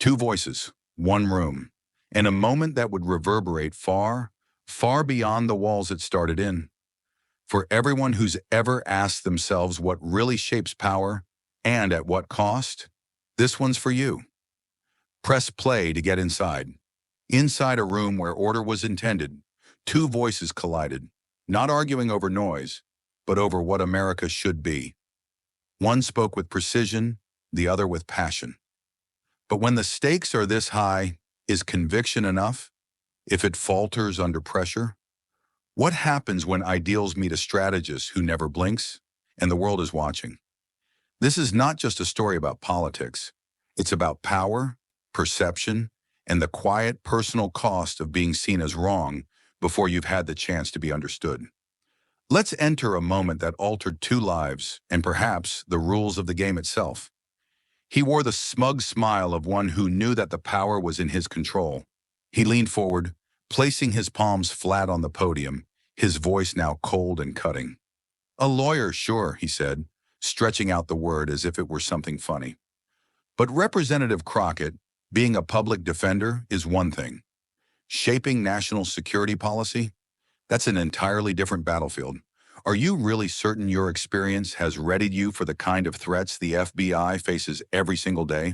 Two voices, one room, and a moment that would reverberate far, far beyond the walls it started in. For everyone who's ever asked themselves what really shapes power and at what cost, this one's for you. Press play to get inside. Inside a room where order was intended, two voices collided, not arguing over noise, but over what America should be. One spoke with precision, the other with passion. But when the stakes are this high, is conviction enough? If it falters under pressure? What happens when ideals meet a strategist who never blinks and the world is watching? This is not just a story about politics. It's about power, perception, and the quiet personal cost of being seen as wrong before you've had the chance to be understood. Let's enter a moment that altered two lives and perhaps the rules of the game itself. He wore the smug smile of one who knew that the power was in his control. He leaned forward, placing his palms flat on the podium, his voice now cold and cutting. "A lawyer, sure," he said, stretching out the word as if it were something funny. But Representative Crockett, being a public defender, is one thing. Shaping national security policy? That's an entirely different battlefield. Are you really certain your experience has readied you for the kind of threats the FBI faces every single day?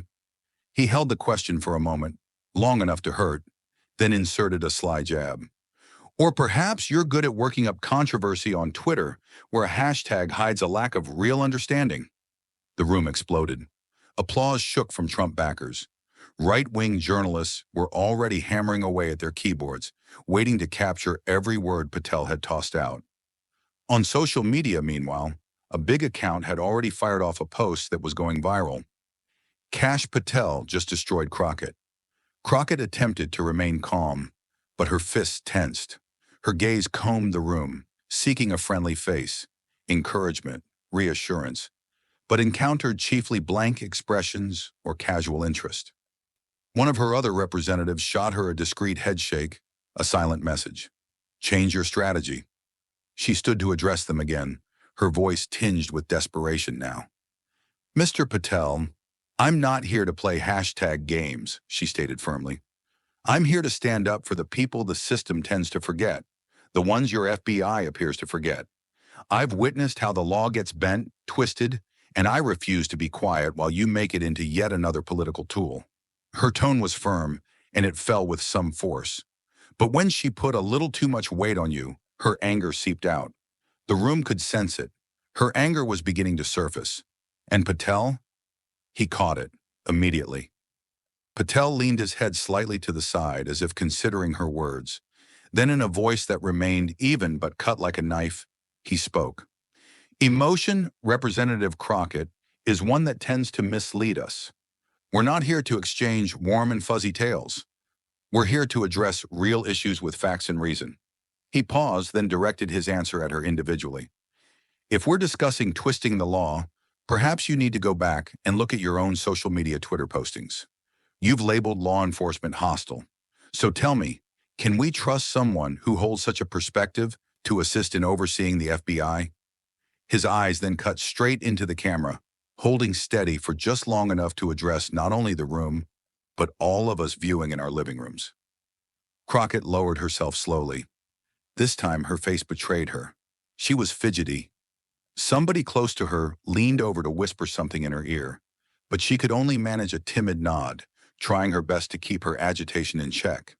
He held the question for a moment, long enough to hurt, then inserted a sly jab. Or perhaps you're good at working up controversy on Twitter, where a hashtag hides a lack of real understanding. The room exploded. Applause shook from Trump backers. Right-wing journalists were already hammering away at their keyboards, waiting to capture every word Patel had tossed out. On social media, meanwhile, a big account had already fired off a post that was going viral. Kash Patel just destroyed Crockett. Crockett attempted to remain calm, but her fists tensed. Her gaze combed the room, seeking a friendly face, encouragement, reassurance, but encountered chiefly blank expressions or casual interest. One of her other representatives shot her a discreet headshake, a silent message. "Change your strategy." She stood to address them again, her voice tinged with desperation now. "Mr. Patel, I'm not here to play hashtag games," she stated firmly. "I'm here to stand up for the people the system tends to forget, the ones your FBI appears to forget. I've witnessed how the law gets bent, twisted, and I refuse to be quiet while you make it into yet another political tool." Her tone was firm, and it fell with some force. But when she put a little too much weight on you, her anger seeped out. The room could sense it. Her anger was beginning to surface. And Patel? He caught it, immediately. Patel leaned his head slightly to the side as if considering her words. Then in a voice that remained even but cut like a knife, he spoke. "Emotion, Representative Crockett, is one that tends to mislead us. We're not here to exchange warm and fuzzy tales. We're here to address real issues with facts and reason." He paused, then directed his answer at her individually. "If we're discussing twisting the law, perhaps you need to go back and look at your own social media Twitter postings. You've labeled law enforcement hostile. So tell me, can we trust someone who holds such a perspective to assist in overseeing the FBI?" His eyes then cut straight into the camera, holding steady for just long enough to address not only the room, but all of us viewing in our living rooms. Crockett lowered herself slowly. This time her face betrayed her. She was fidgety. Somebody close to her leaned over to whisper something in her ear, but she could only manage a timid nod, trying her best to keep her agitation in check.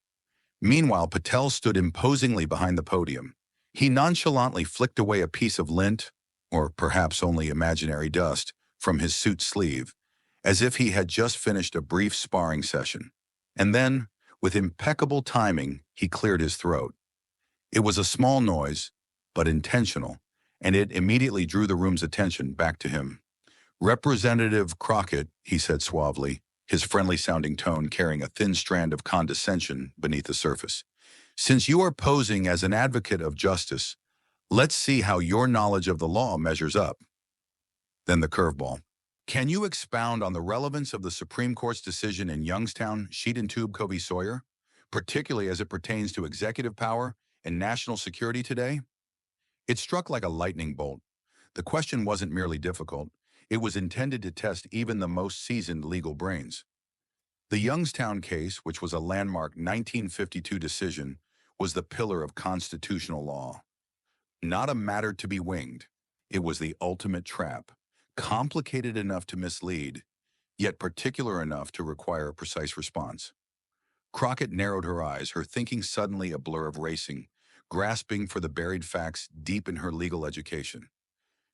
Meanwhile, Patel stood imposingly behind the podium. He nonchalantly flicked away a piece of lint, or perhaps only imaginary dust, from his suit sleeve, as if he had just finished a brief sparring session. And then, with impeccable timing, he cleared his throat. It was a small noise, but intentional, and it immediately drew the room's attention back to him. "Representative Crockett," he said suavely, his friendly-sounding tone carrying a thin strand of condescension beneath the surface. "Since you are posing as an advocate of justice, let's see how your knowledge of the law measures up." Then the curveball. "Can you expound on the relevance of the Supreme Court's decision in Youngstown, Sheet and Tube v. Sawyer, particularly as it pertains to executive power and national security today?" It struck like a lightning bolt. The question wasn't merely difficult. It was intended to test even the most seasoned legal brains. The Youngstown case, which was a landmark 1952 decision, was the pillar of constitutional law. Not a matter to be winged. It was the ultimate trap, complicated enough to mislead, yet particular enough to require a precise response. Crockett narrowed her eyes, her thinking suddenly a blur of racing, grasping for the buried facts deep in her legal education.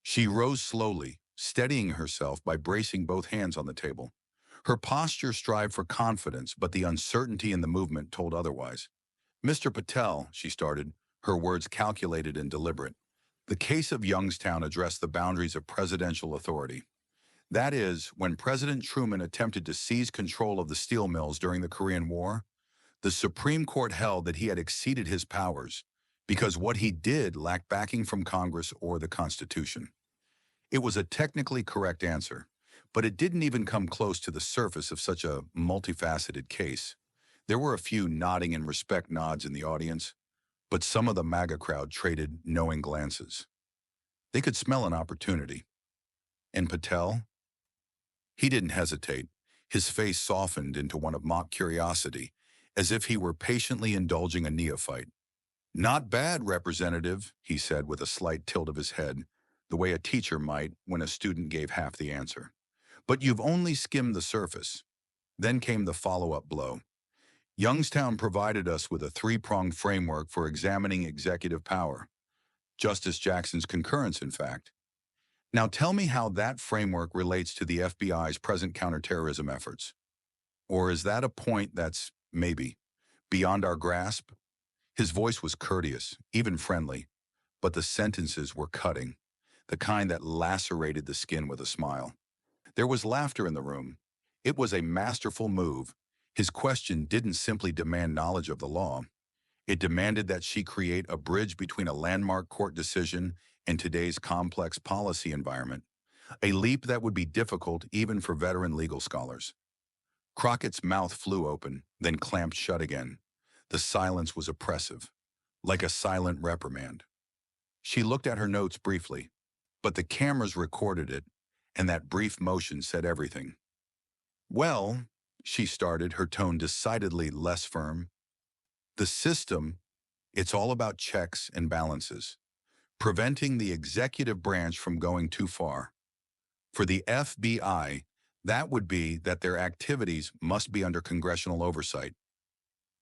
She rose slowly, steadying herself by bracing both hands on the table. Her posture strived for confidence, but the uncertainty in the movement told otherwise. "Mr. Patel," she started, her words calculated and deliberate. "The case of Youngstown addressed the boundaries of presidential authority. That is, when President Truman attempted to seize control of the steel mills during the Korean War, the Supreme Court held that he had exceeded his powers because what he did lacked backing from Congress or the Constitution. It was a technically correct answer, but it didn't even come close to the surface of such a multifaceted case. There were a few nodding and respect nods in the audience, but some of the MAGA crowd traded knowing glances. They could smell an opportunity. And Patel? He didn't hesitate. His face softened into one of mock curiosity, as if he were patiently indulging a neophyte. "Not bad, Representative," he said with a slight tilt of his head, the way a teacher might when a student gave half the answer. "But you've only skimmed the surface." Then came the follow-up blow. Youngstown provided us with a three-pronged framework for examining executive power. Justice Jackson's concurrence, in fact. Now tell me how that framework relates to the FBI's present counterterrorism efforts. Or is that a point that's, maybe, beyond our grasp? His voice was courteous, even friendly, but the sentences were cutting, the kind that lacerated the skin with a smile. There was laughter in the room. It was a masterful move. His question didn't simply demand knowledge of the law. It demanded that she create a bridge between a landmark court decision and today's complex policy environment, a leap that would be difficult even for veteran legal scholars. Crockett's mouth flew open, then clamped shut again. The silence was oppressive, like a silent reprimand. She looked at her notes briefly, but the cameras recorded it, and that brief motion said everything. "Well," she started, her tone decidedly less firm, "the system, it's all about checks and balances, preventing the executive branch from going too far. For the FBI, that would be that their activities must be under congressional oversight."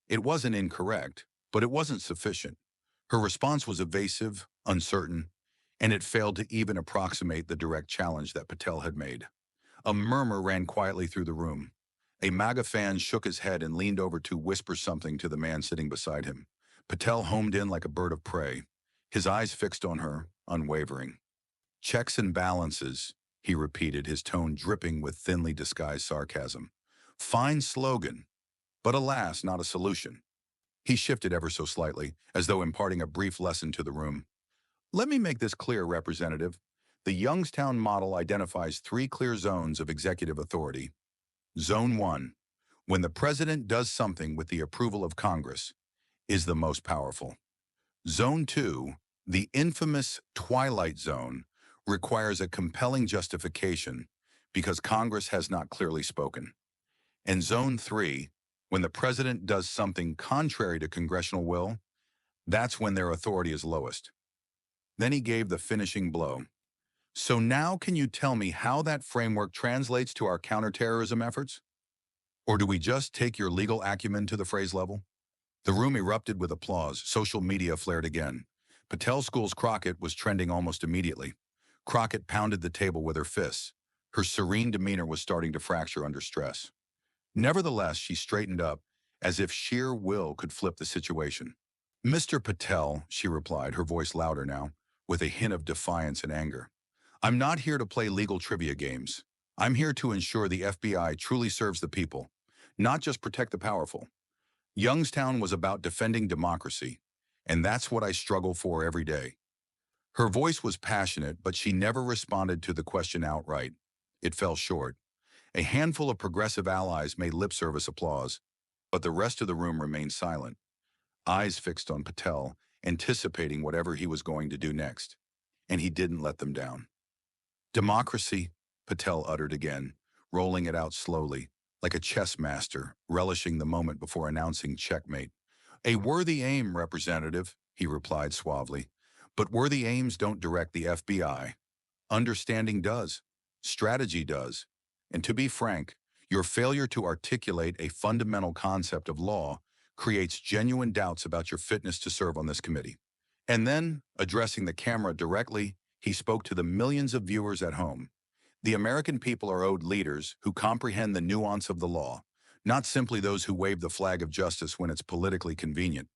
It wasn't incorrect, but it wasn't sufficient. Her response was evasive, uncertain, and it failed to even approximate the direct challenge that Patel had made. A murmur ran quietly through the room. A MAGA fan shook his head and leaned over to whisper something to the man sitting beside him. Patel homed in like a bird of prey, his eyes fixed on her, unwavering. "Checks and balances," he repeated, his tone dripping with thinly disguised sarcasm. "Fine slogan, but alas, not a solution." He shifted ever so slightly, as though imparting a brief lesson to the room. "Let me make this clear, Representative. The Youngstown model identifies three clear zones of executive authority. Zone 1, when the president does something with the approval of Congress, is the most powerful. Zone 2, the infamous twilight zone, requires a compelling justification because Congress has not clearly spoken. And Zone 3, when the president does something contrary to congressional will, that's when their authority is lowest." Then he gave the finishing blow. "So now can you tell me how that framework translates to our counterterrorism efforts? Or do we just take your legal acumen to the phrase level?" The room erupted with applause. Social media flared again. Patel School's Crockett was trending almost immediately. Crockett pounded the table with her fists. Her serene demeanor was starting to fracture under stress. Nevertheless, she straightened up, as if sheer will could flip the situation. "Mr. Patel," she replied, her voice louder now, with a hint of defiance and anger. "I'm not here to play legal trivia games. I'm here to ensure the FBI truly serves the people, not just protect the powerful. Youngstown was about defending democracy, and that's what I struggle for every day." Her voice was passionate, but she never responded to the question outright. It fell short. A handful of progressive allies made lip service applause, but the rest of the room remained silent, eyes fixed on Patel, anticipating whatever he was going to do next. And he didn't let them down. "Democracy," Patel uttered again, rolling it out slowly, like a chess master, relishing the moment before announcing checkmate. "A worthy aim, Representative," he replied suavely. "But worthy aims don't direct the FBI. Understanding does. Strategy does. And to be frank, your failure to articulate a fundamental concept of law creates genuine doubts about your fitness to serve on this committee." And then, addressing the camera directly, he spoke to the millions of viewers at home. "The American people are owed leaders who comprehend the nuance of the law, not simply those who wave the flag of justice when it's politically convenient."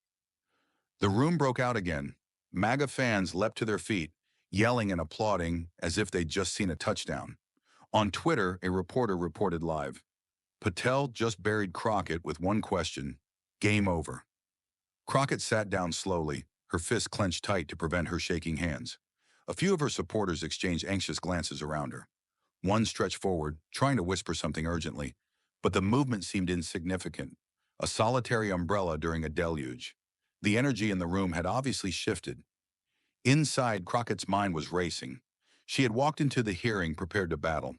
The room broke out again. MAGA fans leapt to their feet, yelling and applauding as if they'd just seen a touchdown. On Twitter, a reporter reported live, "Patel just buried Crockett with one question. Game over." Crockett sat down slowly, her fists clenched tight to prevent her shaking hands. A few of her supporters exchanged anxious glances around her. One stretched forward, trying to whisper something urgently, but the movement seemed insignificant, a solitary umbrella during a deluge. The energy in the room had obviously shifted. Inside, Crockett's mind was racing. She had walked into the hearing prepared to battle.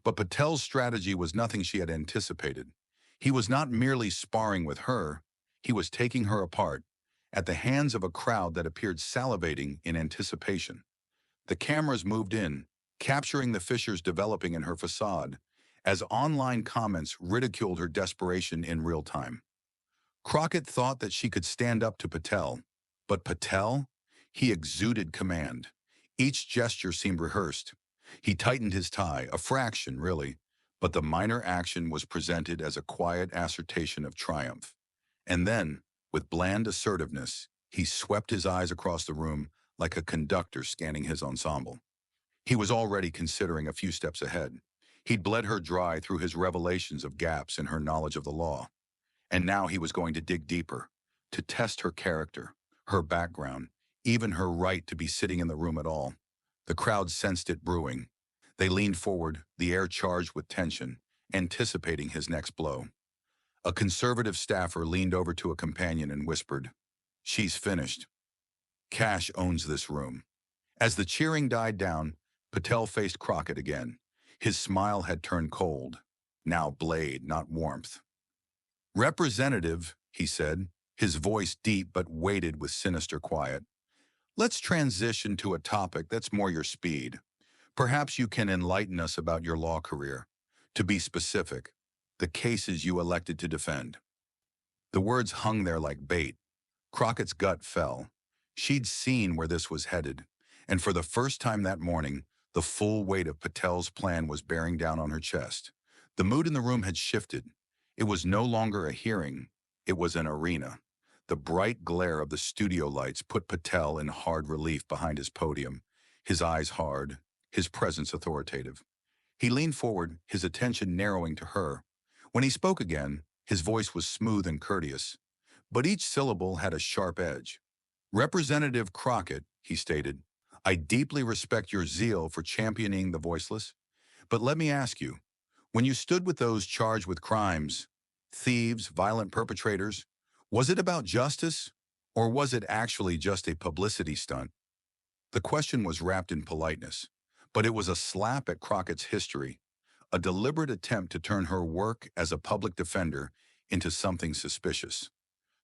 But Patel's strategy was nothing she had anticipated. He was not merely sparring with her, he was taking her apart, at the hands of a crowd that appeared salivating in anticipation. The cameras moved in, capturing the fissures developing in her facade, as online comments ridiculed her desperation in real time. Crockett thought that she could stand up to Patel, but Patel? He exuded command. Each gesture seemed rehearsed. He tightened his tie, a fraction, really, but the minor action was presented as a quiet assertion of triumph. And then, with bland assertiveness, he swept his eyes across the room like a conductor scanning his ensemble. He was already considering a few steps ahead. He'd bled her dry through his revelations of gaps in her knowledge of the law. And now he was going to dig deeper, to test her character, her background, even her right to be sitting in the room at all. The crowd sensed it brewing. They leaned forward, the air charged with tension, anticipating his next blow. A conservative staffer leaned over to a companion and whispered, "She's finished. Kash owns this room." As the cheering died down, Patel faced Crockett again. His smile had turned cold, now blade, not warmth. "Representative," he said, his voice deep but weighted with sinister quiet, "let's transition to a topic that's more your speed. Perhaps you can enlighten us about your law career. To be specific, the cases you elected to defend." The words hung there like bait. Crockett's gut fell. She'd seen where this was headed, and for the first time that morning, the full weight of Patel's plan was bearing down on her chest. The mood in the room had shifted. It was no longer a hearing, it was an arena. The bright glare of the studio lights put Patel in hard relief behind his podium, his eyes hard, his presence authoritative. He leaned forward, his attention narrowing to her. When he spoke again, his voice was smooth and courteous, but each syllable had a sharp edge. "Representative Crockett," he stated, "I deeply respect your zeal for championing the voiceless. But let me ask you, when you stood with those charged with crimes, thieves, violent perpetrators, was it about justice, or was it actually just a publicity stunt?" The question was wrapped in politeness, but it was a slap at Crockett's history, a deliberate attempt to turn her work as a public defender into something suspicious.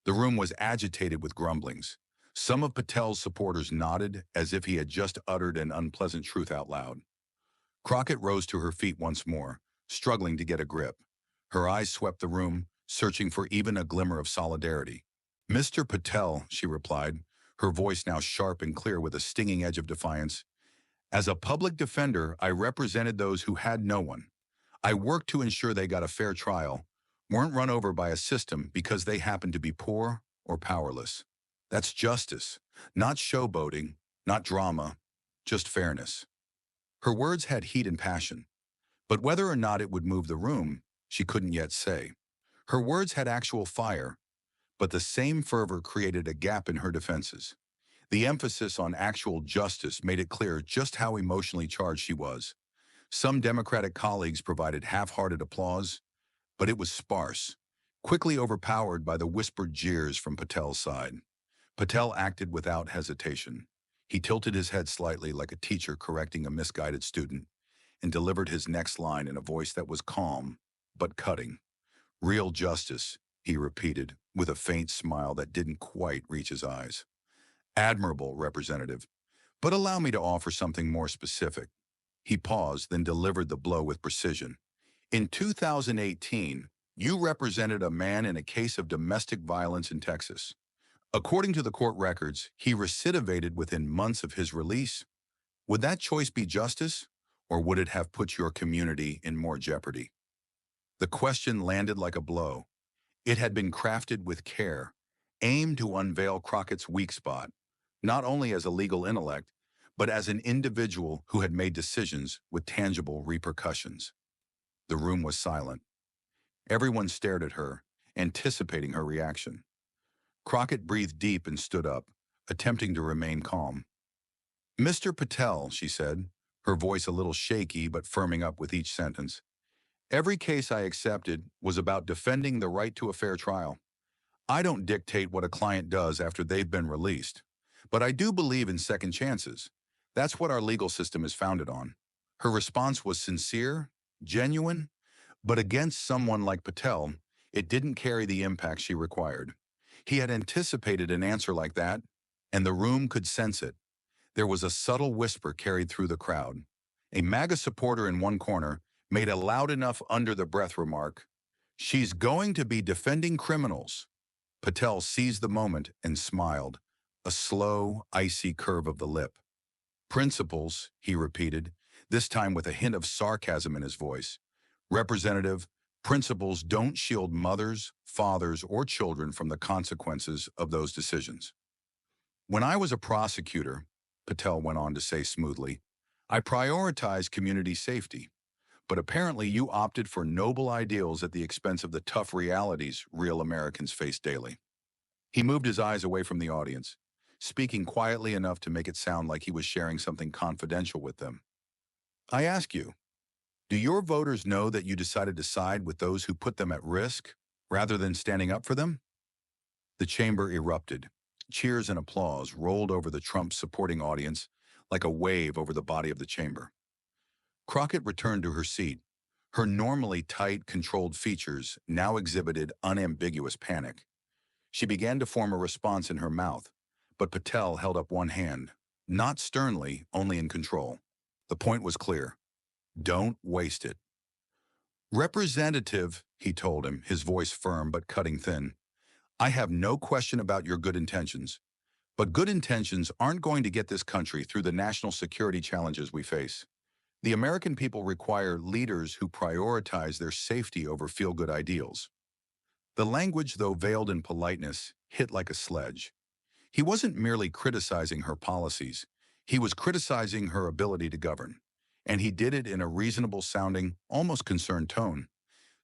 The room was agitated with grumblings. Some of Patel's supporters nodded as if he had just uttered an unpleasant truth out loud. Crockett rose to her feet once more, struggling to get a grip. Her eyes swept the room, searching for even a glimmer of solidarity. "Mr. Patel," she replied, her voice now sharp and clear with a stinging edge of defiance, "as a public defender, I represented those who had no one. I worked to ensure they got a fair trial, weren't run over by a system because they happened to be poor or powerless. That's justice, not showboating, not drama, just fairness." Her words had heat and passion, but whether or not it would move the room, she couldn't yet say. Her words had actual fire, but the same fervor created a gap in her defenses. The emphasis on actual justice made it clear just how emotionally charged she was. Some Democratic colleagues provided half-hearted applause, but it was sparse, quickly overpowered by the whispered jeers from Patel's side. Patel acted without hesitation. He tilted his head slightly like a teacher correcting a misguided student and delivered his next line in a voice that was calm but cutting. Real justice, he repeated, with a faint smile that didn't quite reach his eyes. Admirable, Representative, but allow me to offer something more specific. He paused, then delivered the blow with precision. In 2018, you represented a man in a case of domestic violence in Texas. According to the court records, he recidivated within months of his release. Would that choice be justice, or would it have put your community in more jeopardy? The question landed like a blow. It had been crafted with care, aimed to unveil Crockett's weak spot, not only as a legal intellect, but as an individual who had made decisions with tangible repercussions. The room was silent. Everyone stared at her, anticipating her reaction. Crockett breathed deep and stood up, attempting to remain calm. Mr. Patel, she said, her voice a little shaky but firming up with each sentence. Every case I accepted was about defending the right to a fair trial. I don't dictate what a client does after they've been released, but I do believe in second chances. That's what our legal system is founded on. Her response was sincere, genuine, but against someone like Patel, it didn't carry the impact she required. He had anticipated an answer like that, and the room could sense it. There was a subtle whisper carried through the crowd. A MAGA supporter in one corner made a loud enough under-the-breath remark, "She's going to be defending criminals." Patel seized the moment and smiled, a slow, icy curve of the lip. Principles, he repeated, this time with a hint of sarcasm in his voice. Representative, principles don't shield mothers, fathers, or children from the consequences of those decisions. When I was a prosecutor, Patel went on to say smoothly, I prioritized community safety. But apparently you opted for noble ideals at the expense of the tough realities real Americans face daily. He moved his eyes away from the audience, speaking quietly enough to make it sound like he was sharing something confidential with them. I ask you, do your voters know that you decided to side with those who put them at risk rather than standing up for them? The chamber erupted. Cheers and applause rolled over the Trump-supporting audience like a wave over the body of the chamber. Crockett returned to her seat. Her normally tight, controlled features now exhibited unambiguous panic. She began to form a response in her mouth, but Patel held up one hand, not sternly, only in control. The point was clear. Don't waste it. Representative, he told him, his voice firm but cutting thin, I have no question about your good intentions, but good intentions aren't going to get this country through the national security challenges we face. The American people require leaders who prioritize their safety over feel-good ideals. The language, though veiled in politeness, hit like a sledge. He wasn't merely criticizing her policies. He was criticizing her ability to govern. And he did it in a reasonable-sounding, almost concerned tone.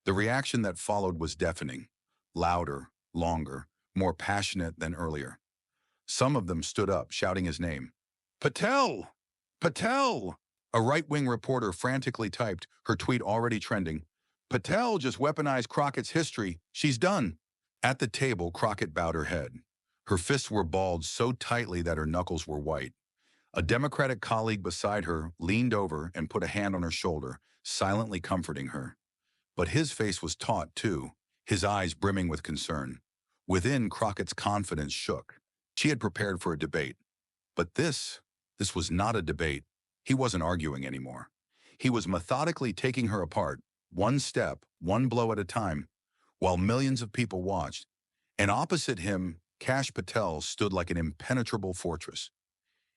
The reaction that followed was deafening, louder, longer, more passionate than earlier. Some of them stood up, shouting his name. Patel! Patel! A right-wing reporter frantically typed, her tweet already trending. Patel just weaponized Crockett's history. She's done. At the table, Crockett bowed her head. Her fists were balled so tightly that her knuckles were white. A Democratic colleague beside her leaned over and put a hand on her shoulder, silently comforting her. But his face was taut, too, his eyes brimming with concern. Within, Crockett's confidence shook. She had prepared for a debate. But this was not a debate. He wasn't arguing anymore. He was methodically taking her apart, one step, one blow at a time, while millions of people watched. And opposite him, Kash Patel stood like an impenetrable fortress.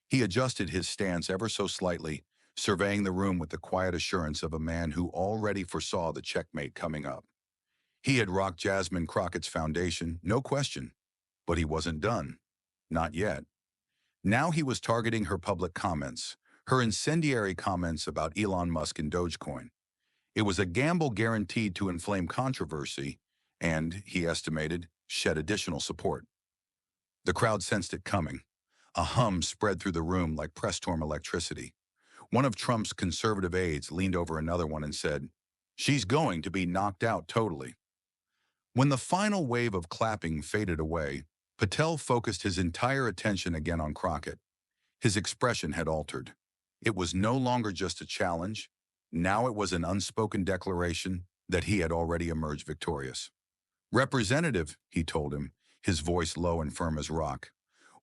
He adjusted his stance ever so slightly, surveying the room with the quiet assurance of a man who already foresaw the checkmate coming up. He had rocked Jasmine Crockett's foundation, no question, but he wasn't done. Not yet. Now he was targeting her public comments, her incendiary comments about Elon Musk and Dogecoin. It was a gamble guaranteed to inflame controversy and, he estimated, shed additional support. The crowd sensed it coming. A hum spread through the room like press storm electricity. One of Trump's conservative aides leaned over another one and said, "She's going to be knocked out totally." When the final wave of clapping faded away, Patel focused his entire attention again on Crockett. His expression had altered. It was no longer just a challenge. Now it was an unspoken declaration, that he had already emerged victorious. "Representative," he told him, his voice low and firm as rock,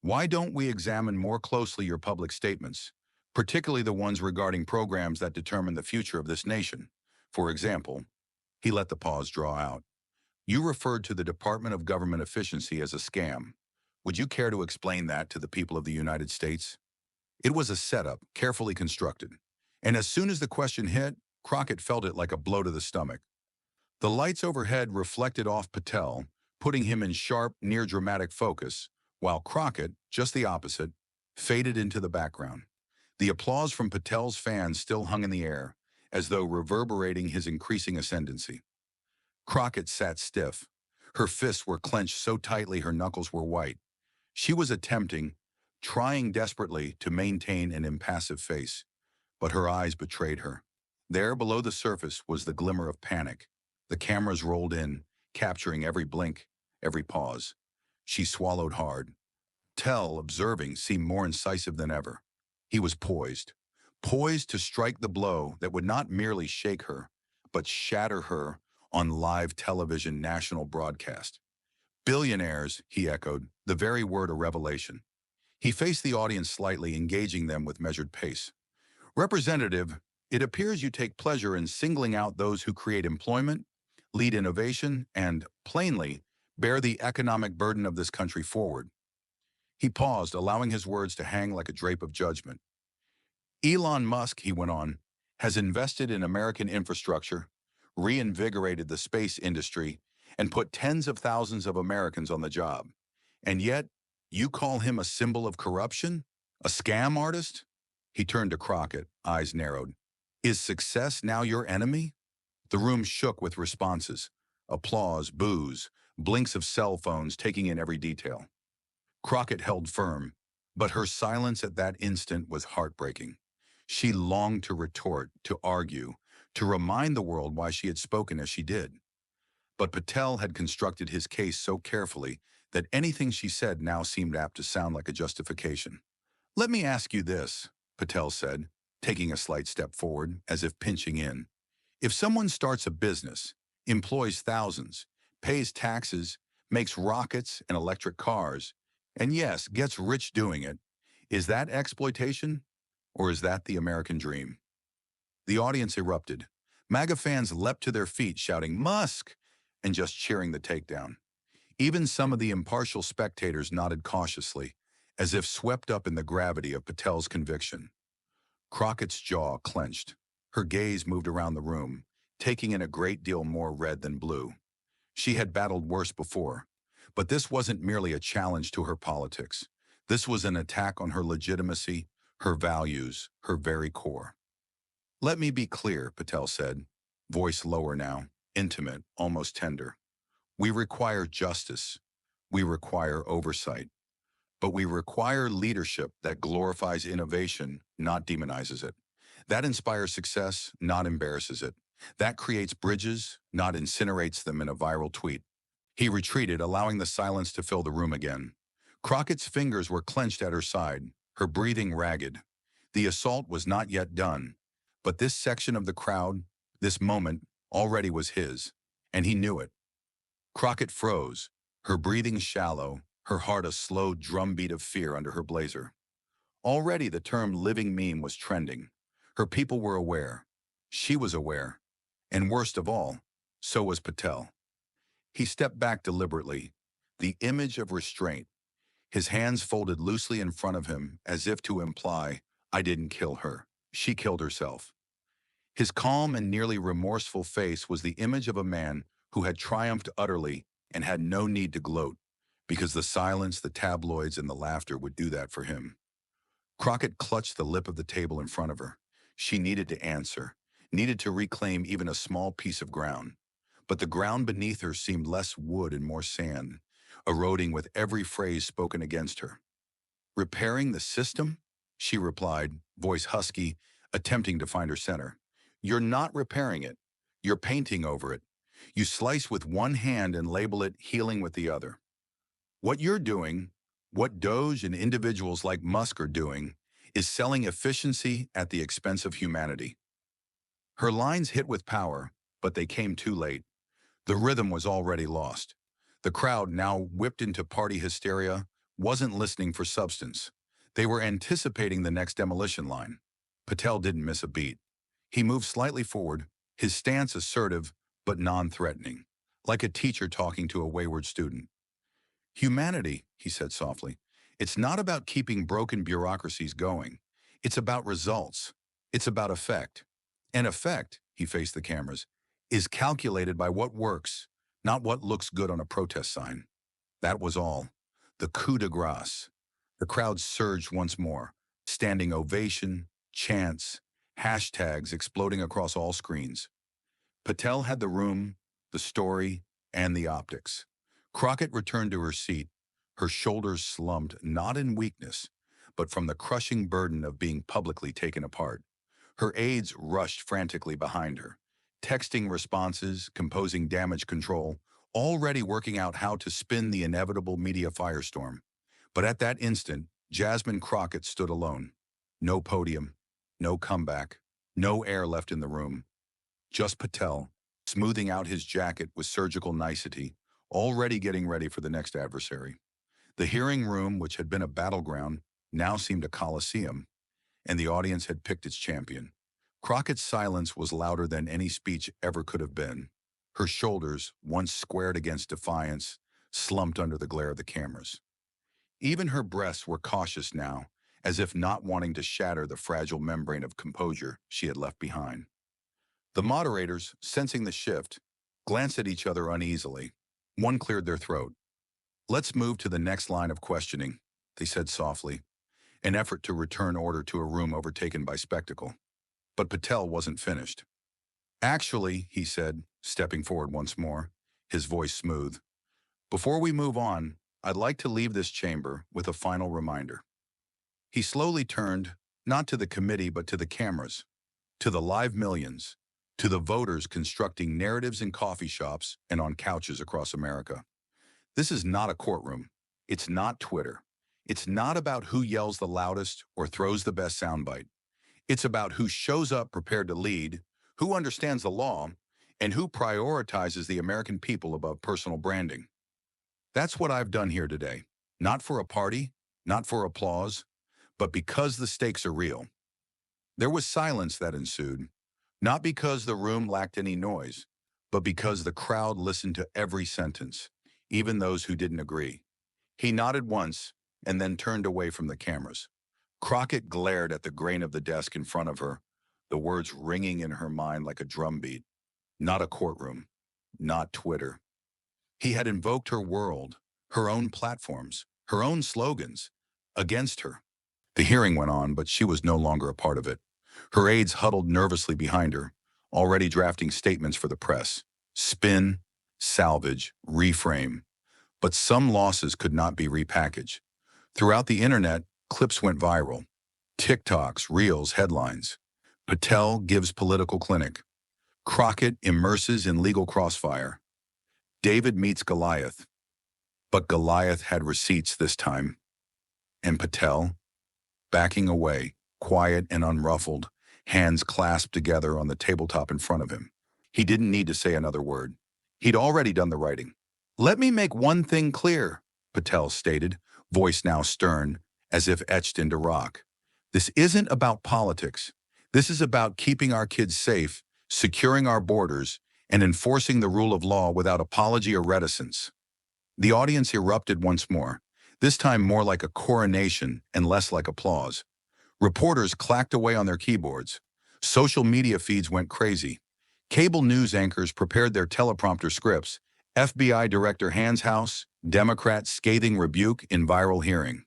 "why don't we examine more closely your public statements, particularly the ones regarding programs that determine the future of this nation? For example," he let the pause draw out, "you referred to the Department of Government Efficiency as a scam. Would you care to explain that to the people of the United States?" It was a setup, carefully constructed. And as soon as the question hit, Crockett felt it like a blow to the stomach. The lights overhead reflected off Patel, putting him in sharp, near-dramatic focus, while Crockett, just the opposite, faded into the background. The applause from Patel's fans still hung in the air, as though reverberating his increasing ascendancy. Crockett sat stiff. Her fists were clenched so tightly her knuckles were white. She was trying desperately to maintain an impassive face, but her eyes betrayed her. There, below the surface, was the glimmer of panic. The cameras rolled in, capturing every blink, every pause. She swallowed hard. Tell, observing, seemed more incisive than ever. He was poised to strike the blow that would not merely shake her, but shatter her on live television national broadcast. "Billionaires," he echoed, the very word a revelation. He faced the audience slightly, engaging them with measured pace. "Representative, it appears you take pleasure in singling out those who create employment, lead innovation, and, plainly, bear the economic burden of this country forward." He paused, allowing his words to hang like a drape of judgment. "Elon Musk," he went on, "has invested in American infrastructure, reinvigorated the space industry, and put tens of thousands of Americans on the job. And yet, you call him a symbol of corruption? A scam artist?" He turned to Crockett, eyes narrowed. "Is success now your enemy?" The room shook with responses. Applause, boos, blinks of cell phones taking in every detail. Crockett held firm, but her silence at that instant was heartbreaking. She longed to retort, to argue, to remind the world why she had spoken as she did. But Patel had constructed his case so carefully that anything she said now seemed apt to sound like a justification. "Let me ask you this," Patel said, taking a slight step forward, as if pinching in. "If someone starts a business, employs thousands, pays taxes, makes rockets and electric cars, and yes, gets rich doing it, is that exploitation, or is that the American dream?" The audience erupted. MAGA fans leapt to their feet, shouting, "Musk!" and just cheering the takedown. Even some of the impartial spectators nodded cautiously, as if swept up in the gravity of Patel's conviction. Crockett's jaw clenched. Her gaze moved around the room, taking in a great deal more red than blue. She had battled worse before, but this wasn't merely a challenge to her politics. This was an attack on her legitimacy, her values, her very core. "Let me be clear," Patel said, voice lower now, intimate, almost tender. "We require justice. We require oversight. But we require leadership that glorifies innovation, not demonizes it. That inspires success, not embarrasses it. That creates bridges, not incinerates them in a viral tweet." He retreated, allowing the silence to fill the room again. Crockett's fingers were clenched at her side, her breathing ragged. The assault was not yet done, but this section of the crowd, this moment, already was his, and he knew it. Crockett froze, her breathing shallow, her heart a slow drumbeat of fear under her blazer. Already the term living meme was trending. Her people were aware. She was aware. And worst of all, so was Patel. He stepped back deliberately, the image of restraint, his hands folded loosely in front of him as if to imply, "I didn't kill her. She killed herself." His calm and nearly remorseful face was the image of a man who had triumphed utterly and had no need to gloat, because the silence, the tabloids, and the laughter would do that for him. Crockett clutched the lip of the table in front of her. She needed to answer, needed to reclaim even a small piece of ground. But the ground beneath her seemed less wood and more sand, eroding with every phrase spoken against her. "Repairing the system?" she replied, voice husky, attempting to find her center. "You're not repairing it. You're painting over it. You slice with one hand and label it healing with the other. What you're doing, what Doge and individuals like Musk are doing, is selling efficiency at the expense of humanity." Her lines hit with power, But they came too late. The rhythm was already lost. The crowd, now whipped into party hysteria, wasn't listening for substance. They were anticipating the next demolition line. Patel didn't miss a beat. He moved slightly forward, his stance assertive but non-threatening, like a teacher talking to a wayward student. Humanity, he said softly, it's not about keeping broken bureaucracies going. It's about results. It's about effect. And effect, he faced the cameras, is calculated by what works, not what looks good on a protest sign. That was all. The coup de grace. The crowd surged once more, standing ovation, chants, hashtags exploding across all screens. Patel had the room, the story, and the optics. Crockett returned to her seat, her shoulders slumped not in weakness, but from the crushing burden of being publicly taken apart. Her aides rushed frantically behind her, texting responses, composing damage control, already working out how to spin the inevitable media firestorm. But at that instant, Jasmine Crockett stood alone. No podium, no comeback, no air left in the room. Just Patel, smoothing out his jacket with surgical nicety, already getting ready for the next adversary. The hearing room, which had been a battleground, now seemed a coliseum, and the audience had picked its champion. Crockett's silence was louder than any speech ever could have been. Her shoulders, once squared against defiance, slumped under the glare of the cameras. Even her breaths were cautious now, as if not wanting to shatter the fragile membrane of composure she had left behind. The moderators, sensing the shift, glanced at each other uneasily. One cleared their throat. "Let's move to the next line of questioning," they said softly, an effort to return order to a room overtaken by spectacle. But Patel wasn't finished. "Actually," he said, stepping forward once more, his voice smooth, "before we move on, I'd like to leave this chamber with a final reminder." He slowly turned, not to the committee but to the cameras, to the live millions, to the voters constructing narratives in coffee shops and on couches across America. This is not a courtroom. It's not Twitter. It's not about who yells the loudest or throws the best soundbite. It's about who shows up prepared to lead, who understands the law, and who prioritizes the American people above personal branding. That's what I've done here today. Not for a party, not for applause, but because the stakes are real. There was silence that ensued, not because the room lacked any noise, but because the crowd listened to every sentence, even those who didn't agree. He nodded once and then turned away from the cameras. Crockett glared at the grain of the desk in front of her, the words ringing in her mind like a drumbeat. Not a courtroom, not Twitter. He had invoked her world, her own platforms, her own slogans, against her. The hearing went on, but she was no longer a part of it. Her aides huddled nervously behind her, already drafting statements for the press. Spin, salvage, reframe. But some losses could not be repackaged. Throughout the internet, clips went viral. TikToks, Reels, headlines. Patel gives political clinic. Crockett immerses in legal crossfire. David meets Goliath. But Goliath had receipts this time. And Patel, backing away, quiet and unruffled, hands clasped together on the tabletop in front of him. He didn't need to say another word. He'd already done the writing. "Let me make one thing clear," Patel stated, voice now stern, as if etched into rock. "This isn't about politics. This is about keeping our kids safe, securing our borders, and enforcing the rule of law without apology or reticence." The audience erupted once more, this time more like a coronation and less like applause. Reporters clacked away on their keyboards. Social media feeds went crazy. Cable news anchors prepared their teleprompter scripts. FBI Director Hans House, Democrat scathing rebuke in viral hearing.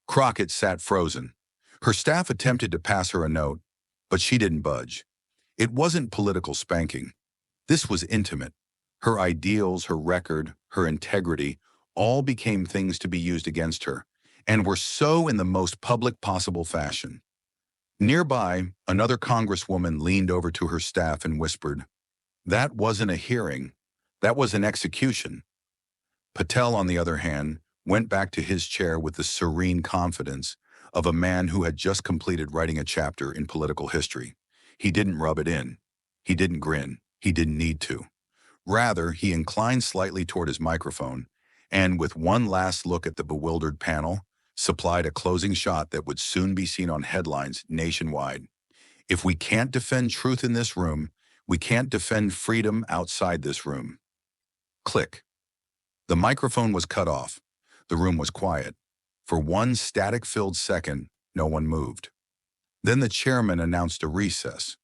Crockett sat frozen. Her staff attempted to pass her a note, but she didn't budge. It wasn't political spanking. This was intimate. Her ideals, her record, her integrity, all became things to be used against her, and were so in the most public possible fashion. Nearby, another congresswoman leaned over to her staff and whispered, "That wasn't a hearing. That was an execution." Patel, on the other hand, went back to his chair with the serene confidence of a man who had just completed writing a chapter in political history. He didn't rub it in. He didn't grin. He didn't need to. Rather, he inclined slightly toward his microphone and, with one last look at the bewildered panel, supplied a closing shot that would soon be seen on headlines nationwide. If we can't defend truth in this room, we can't defend freedom outside this room. Click. The microphone was cut off. The room was quiet. For one static-filled second, no one moved. Then the chairman announced a recess.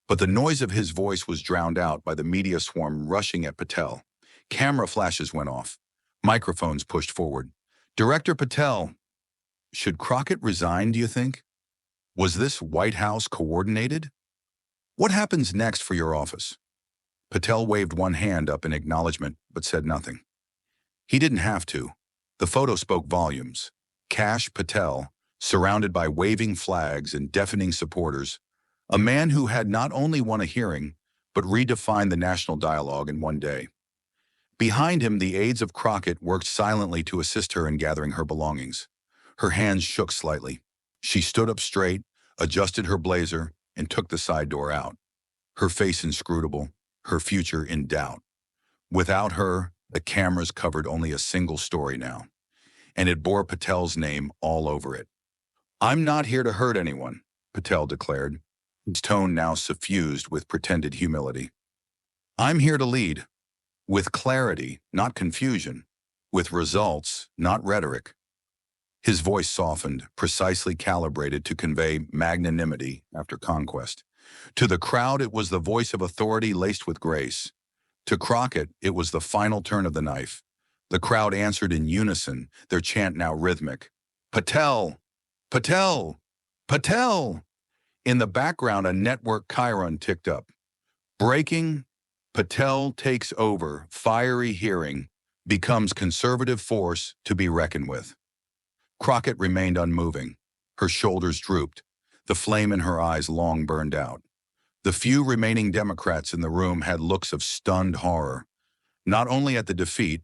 But the noise of his voice was drowned out by the media swarm rushing at Patel. Camera flashes went off. Microphones pushed forward. Director Patel, should Crockett resign, do you think? Was this White House coordinated? What happens next for your office? Patel waved one hand up in acknowledgement, but said nothing. He didn't have to. The photo spoke volumes. Kash Patel, surrounded by waving flags and deafening supporters, a man who had not only won a hearing, but redefined the national dialogue in one day. Behind him, the aides of Crockett worked silently to assist her in gathering her belongings. Her hands shook slightly. She stood up straight, adjusted her blazer, and took the side door out. Her face inscrutable, her future in doubt. Without her, the cameras covered only a single story now, and it bore Patel's name all over it. "I'm not here to hurt anyone," Patel declared, his tone now suffused with pretended humility. "I'm here to lead, with clarity, not confusion, with results, not rhetoric." His voice softened, precisely calibrated to convey magnanimity after conquest. To the crowd, it was the voice of authority laced with grace. To Crockett, it was the final turn of the knife. The crowd answered in unison, their chant now rhythmic. "Patel! Patel! Patel!" In the background, a network chyron ticked up. "Breaking, Patel takes over, fiery hearing, becomes conservative force to be reckoned with." Crockett remained unmoving. Her shoulders drooped, the flame in her eyes long burned out. The few remaining Democrats in the room had looks of stunned horror, not only at the defeat,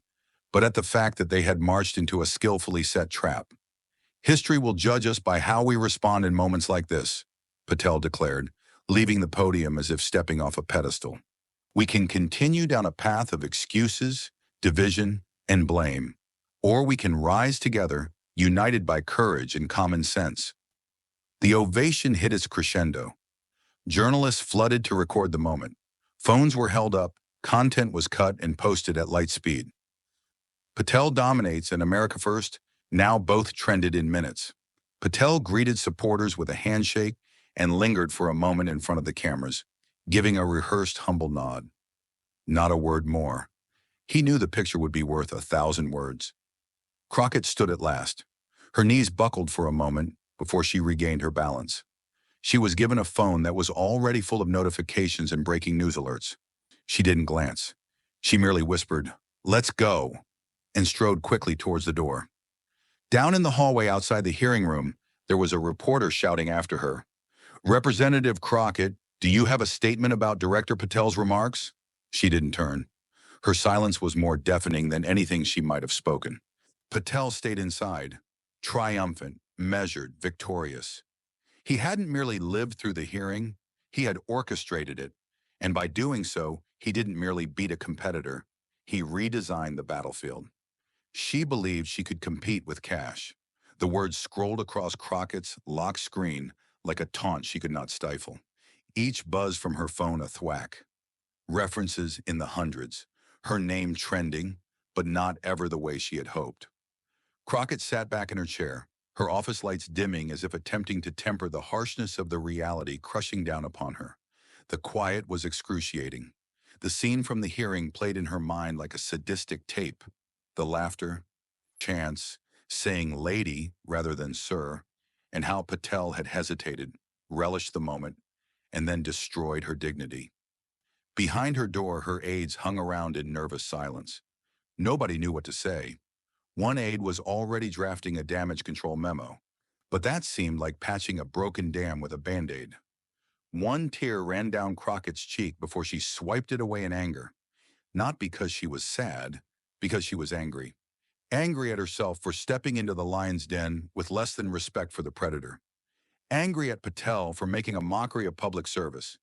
but at the fact that they had marched into a skillfully set trap. "History will judge us by how we respond in moments like this," Patel declared, leaving the podium as if stepping off a pedestal. "We can continue down a path of excuses, division, and blame, or we can rise together, united by courage and common sense." The ovation hit its crescendo. Journalists flooded to record the moment. Phones were held up, content was cut and posted at light speed. "Patel dominates" and "America First" now both trended in minutes. Patel greeted supporters with a handshake and lingered for a moment in front of the cameras, giving a rehearsed humble nod. Not a word more. He knew the picture would be worth 1,000 words. Crockett stood at last. Her knees buckled for a moment before she regained her balance. She was given a phone that was already full of notifications and breaking news alerts. She didn't glance. She merely whispered, "Let's go," and strode quickly towards the door. Down in the hallway outside the hearing room, there was a reporter shouting after her, "Representative Crockett, do you have a statement about Director Patel's remarks?" She didn't turn. Her silence was more deafening than anything she might have spoken. Patel stayed inside, triumphant, measured, victorious. He hadn't merely lived through the hearing, he had orchestrated it, and by doing so, he didn't merely beat a competitor, he redesigned the battlefield. She believed she could compete with Kash. The words scrolled across Crockett's locked screen like a taunt she could not stifle. Each buzz from her phone a thwack. References in the hundreds. Her name trending, but not ever the way she had hoped. Crockett sat back in her chair, her office lights dimming as if attempting to temper the harshness of the reality crushing down upon her. The quiet was excruciating. The scene from the hearing played in her mind like a sadistic tape. The laughter, chants, saying "lady" rather than "sir," and how Patel had hesitated, relished the moment, and then destroyed her dignity. Behind her door, her aides hung around in nervous silence. Nobody knew what to say. One aide was already drafting a damage control memo, but that seemed like patching a broken dam with a Band-Aid. One tear ran down Crockett's cheek before she swiped it away in anger. Not because she was sad, because she was angry. Angry at herself for stepping into the lion's den with less than respect for the predator. Angry at Patel for making a mockery of public service.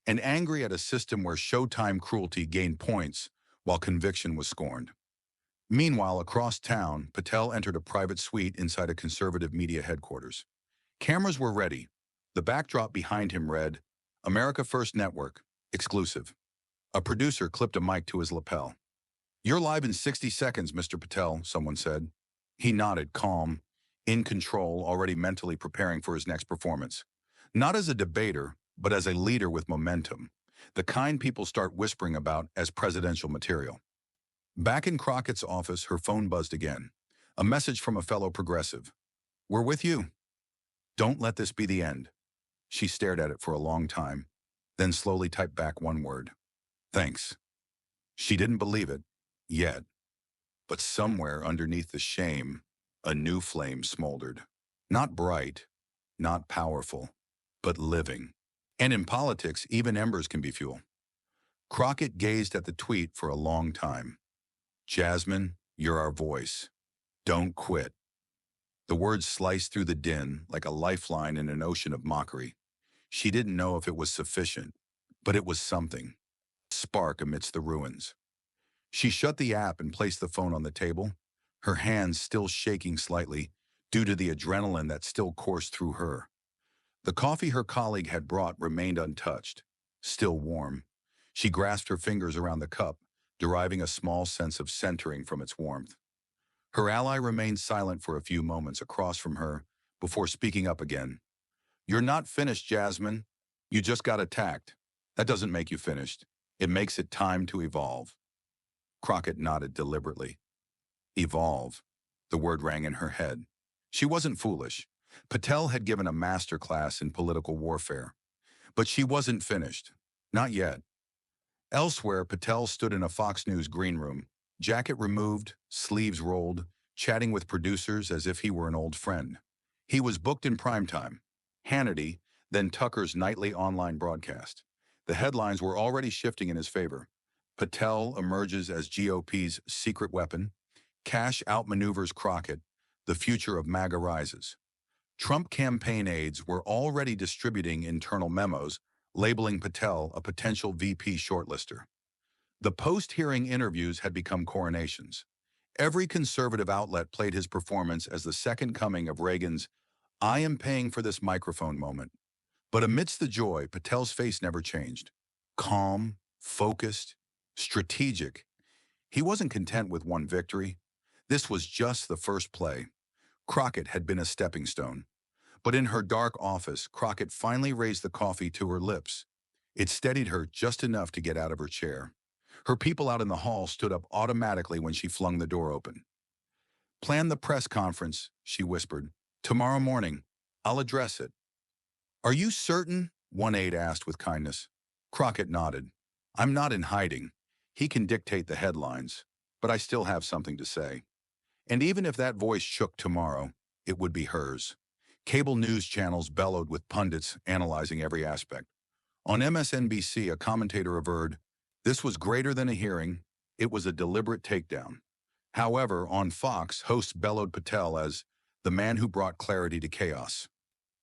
and angry at a system where Showtime cruelty gained points while conviction was scorned. Meanwhile, across town, Patel entered a private suite inside a conservative media headquarters. Cameras were ready. The backdrop behind him read, America First Network, exclusive. A producer clipped a mic to his lapel. "You're live in 60 seconds, Mr. Patel," someone said. He nodded, calm, in control, already mentally preparing for his next performance. Not as a debater, but as a leader with momentum, the kind people start whispering about as presidential material. Back in Crockett's office, her phone buzzed again. A message from a fellow progressive. "We're with you. Don't let this be the end." She stared at it for a long time, then slowly typed back one word. "Thanks." She didn't believe it, yet. But somewhere underneath the shame, a new flame smoldered. Not bright, not powerful, but living. And in politics, even embers can be fuel. Crockett gazed at the tweet for a long time. "Jasmine, you're our voice. Don't quit." The words sliced through the din like a lifeline in an ocean of mockery. She didn't know if it was sufficient, but it was something. Spark amidst the ruins. She shut the app and placed the phone on the table, her hands still shaking slightly due to the adrenaline that still coursed through her. The coffee her colleague had brought remained untouched, still warm. She grasped her fingers around the cup, deriving a small sense of centering from its warmth. Her ally remained silent for a few moments across from her before speaking up again. "You're not finished, Jasmine. You just got attacked. That doesn't make you finished. It makes it time to evolve." Crockett nodded deliberately. Evolve. The word rang in her head. She wasn't foolish. Patel had given a master class in political warfare. But she wasn't finished. Not yet. Elsewhere, Patel stood in a Fox News green room, jacket removed, sleeves rolled, chatting with producers as if he were an old friend. He was booked in primetime. Hannity, then Tucker's nightly online broadcast. The headlines were already shifting in his favor. Patel emerges as GOP's secret weapon. Kash outmaneuvers Crockett. The future of MAGA rises. Trump campaign aides were already distributing internal memos, labeling Patel a potential VP shortlister. The post-hearing interviews had become coronations. Every conservative outlet played his performance as the second coming of Reagan's "I am paying for this microphone" moment. But amidst the joy, Patel's face never changed. Calm, focused, strategic. He wasn't content with one victory. This was just the first play. Crockett had been a stepping stone. But in her dark office, Crockett finally raised the coffee to her lips. It steadied her just enough to get out of her chair. Her people out in the hall stood up automatically when she flung the door open. "Plan the press conference," she whispered. "Tomorrow morning. I'll address it." "Are you certain?" one aide asked with kindness. Crockett nodded. "I'm not in hiding. He can dictate the headlines, but I still have something to say." And even if that voice shook tomorrow, it would be hers. Cable news channels bellowed with pundits analyzing every aspect. On MSNBC, a commentator averred, "This was greater than a hearing. It was a deliberate takedown." However, on Fox, hosts bellowed Patel as the man who brought clarity to chaos.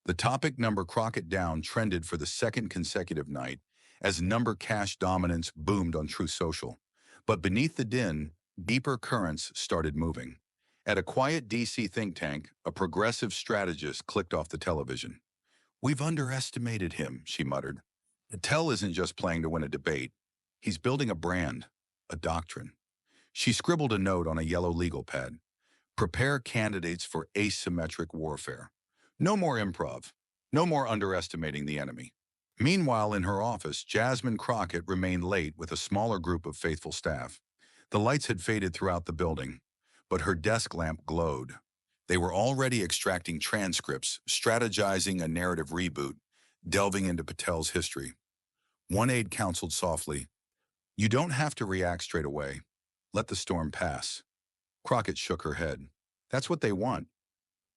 The topic "Number Crockett Down" trended for the second consecutive night as number cash dominance boomed on Truth Social. But beneath the din, deeper currents started moving. At a quiet DC think tank, a progressive strategist clicked off the television. "We've underestimated him," she muttered. "Patel isn't just playing to win a debate. He's building a brand, a doctrine." She scribbled a note on a yellow legal pad. "Prepare candidates for asymmetric warfare. No more improv. No more underestimating the enemy." Meanwhile, in her office, Jasmine Crockett remained late with a smaller group of faithful staff. The lights had faded throughout the building, but her desk lamp glowed. They were already extracting transcripts, strategizing a narrative reboot, delving into Patel's history. One aide counseled softly, "You don't have to react straight away. Let the storm pass." Crockett shook her head. "That's what they want.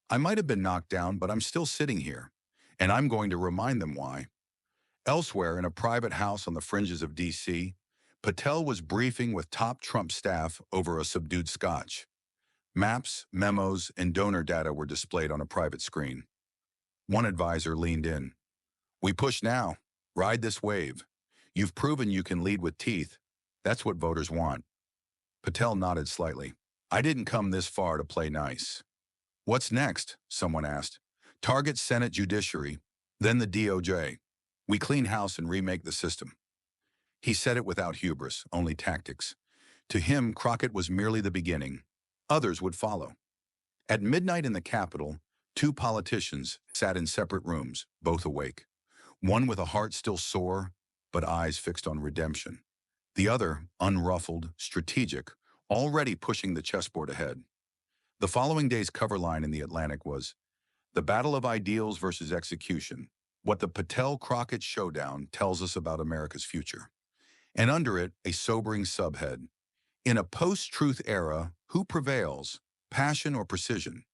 I might have been knocked down, but I'm still sitting here, and I'm going to remind them why." Elsewhere, in a private house on the fringes of D.C., Patel was briefing with top Trump staff over a subdued scotch. Maps, memos, and donor data were displayed on a private screen. One advisor leaned in. "We push now. Ride this wave. You've proven you can lead with teeth. That's what voters want. Patel nodded slightly. I didn't come this far to play nice. What's next? Someone asked. Target Senate Judiciary, then the DOJ. We clean house and remake the system. He said it without hubris, only tactics. To him, Crockett was merely the beginning. Others would follow. At midnight in the Capitol, two politicians sat in separate rooms, both awake. One with a heart still sore, but eyes fixed on redemption. The other, unruffled, strategic, already pushing the chessboard ahead. The following day's cover line in The Atlantic was, "The Battle of Ideals versus Execution, What the Patel-Crockett Showdown Tells Us About America's Future." And under it, a sobering subhead, "In a post-truth era, who prevails, passion or precision?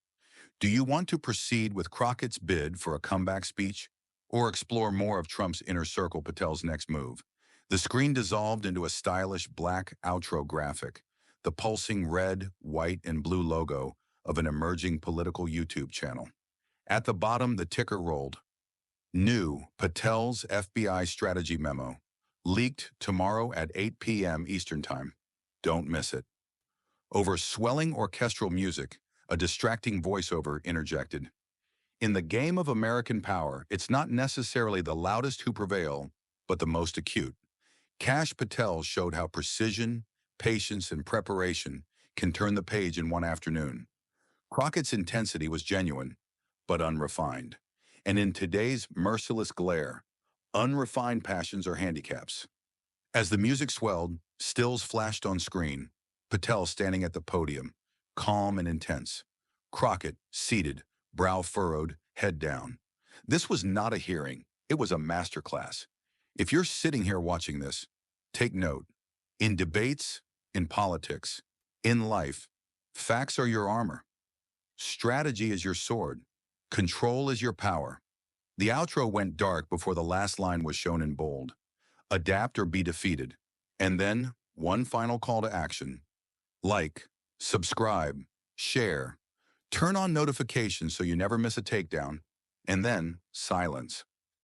Do you want to proceed with Crockett's bid for a comeback speech, or explore more of Trump's inner circle Patel's next move?" The screen dissolved into a stylish black outro graphic, the pulsing red, white, and blue logo of an emerging political YouTube channel. At the bottom, the ticker rolled. New Patel's FBI strategy memo, leaked tomorrow at 8 p.m. Eastern Time. Don't miss it. Over swelling orchestral music, a distracting voiceover interjected. In the game of American power, it's not necessarily the loudest who prevail, but the most acute. Kash Patel showed how precision, patience, and preparation can turn the page in one afternoon. Crockett's intensity was genuine, but unrefined. And in today's merciless glare, unrefined passions are handicaps. As the music swelled, stills flashed on screen, Patel standing at the podium, calm and intense. Crockett, seated, brow furrowed, head down. This was not a hearing, it was a masterclass. If you're sitting here watching this, take note. In debates, in politics, in life, facts are your armor. Strategy is your sword. Control is your power. The outro went dark before the last line was shown in bold. Adapt or be defeated. And then, one final call to action. Like, subscribe, share, turn on notifications so you never miss a takedown, and then silence.